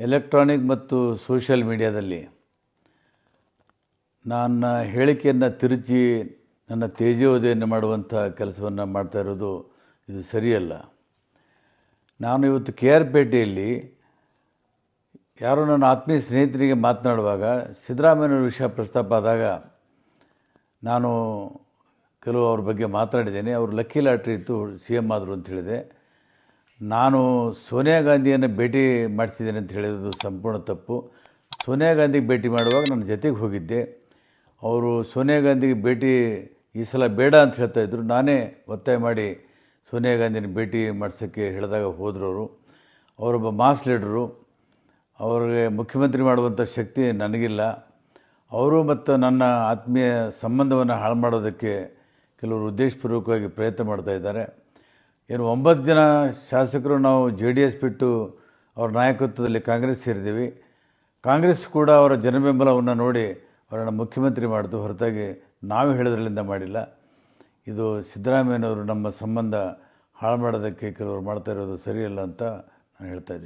Electronic ಮತ್ತು social ಮೀಡಿಯಾದಲ್ಲಿ ನನ್ನ ಹೇಳಿಕೆಯನ್ನು ತಿರುಚಿ ನನ್ನ ತೇಜೋವಧೆಯನ್ನು ಮಾಡುವಂಥ ಕೆಲಸವನ್ನು ಮಾಡ್ತಾ ಇರೋದು ಇದು ಸರಿಯಲ್ಲ. ನಾನು ಇವತ್ತು ಕೆ ಆರ್ ಪೇಟೆಯಲ್ಲಿ ಯಾರೋ ನನ್ನ ಆತ್ಮೀಯ ಸ್ನೇಹಿತರಿಗೆ ಮಾತನಾಡುವಾಗ ಸಿದ್ದರಾಮಯ್ಯನವ್ರ ವಿಷಯ ಪ್ರಸ್ತಾಪ ಆದಾಗ ನಾನು ಕೆಲವು ಅವ್ರ ಬಗ್ಗೆ ಮಾತನಾಡಿದ್ದೇನೆ. ಅವರು ಲಕ್ಕಿ ಲಾಟ್ರಿ ಇತ್ತು, ಸಿ ಎಮ್ ಆದರು ಅಂತ ಹೇಳಿದೆ. ನಾನು ಸೋನಿಯಾ ಗಾಂಧಿಯನ್ನು ಭೇಟಿ ಮಾಡಿಸಿದ್ದೇನೆ ಅಂತ ಹೇಳಿರೋದು ಸಂಪೂರ್ಣ ತಪ್ಪು. ಸೋನಿಯಾ ಗಾಂಧಿಗೆ ಭೇಟಿ ಮಾಡುವಾಗ ನನ್ನ ಜೊತೆಗೆ ಹೋಗಿದ್ದೆ. ಅವರು ಸೋನಿಯಾ ಗಾಂಧಿಗೆ ಭೇಟಿ ಈ ಸಲ ಬೇಡ ಅಂತ ಹೇಳ್ತಾಯಿದ್ರು. ನಾನೇ ಒತ್ತಾಯ ಮಾಡಿ ಸೋನಿಯಾ ಗಾಂಧಿನ ಭೇಟಿ ಮಾಡಿಸೋಕ್ಕೆ ಹೇಳಿದಾಗ ಹೋದ್ರವರು. ಅವರೊಬ್ಬ ಮಾಸ್ ಲೀಡರು, ಅವ್ರಿಗೆ ಮುಖ್ಯಮಂತ್ರಿ ಮಾಡುವಂಥ ಶಕ್ತಿ ನನಗಿಲ್ಲ. ಅವರು ಮತ್ತು ನನ್ನ ಆತ್ಮೀಯ ಸಂಬಂಧವನ್ನು ಹಾಳು ಮಾಡೋದಕ್ಕೆ ಕೆಲವರು ಉದ್ದೇಶಪೂರ್ವಕವಾಗಿ ಪ್ರಯತ್ನ ಮಾಡ್ತಾಯಿದ್ದಾರೆ. ಏನು 9 ಜನ ಶಾಸಕರು ನಾವು JDS ಬಿಟ್ಟು ಅವರ ನಾಯಕತ್ವದಲ್ಲಿ ಕಾಂಗ್ರೆಸ್ ಸೇರಿದ್ದೀವಿ. ಕಾಂಗ್ರೆಸ್ ಕೂಡ ಅವರ ಜನಬೆಂಬಲವನ್ನು ನೋಡಿ ಅವರನ್ನು ಮುಖ್ಯಮಂತ್ರಿ ಮಾಡಿತು, ಹೊರತಾಗಿ ನಾವು ಹೇಳೋದ್ರಲ್ಲಿಂದ ಮಾಡಿಲ್ಲ. ಇದು ಸಿದ್ದರಾಮಯ್ಯನವರು ನಮ್ಮ ಸಂಬಂಧ ಹಾಳು ಮಾಡೋದಕ್ಕೆ ಕೆಲವರು ಮಾಡ್ತಾ ಇರೋದು ಸರಿಯಲ್ಲ ಅಂತ ನಾನು ಹೇಳ್ತಾಯಿದ್ದೀನಿ.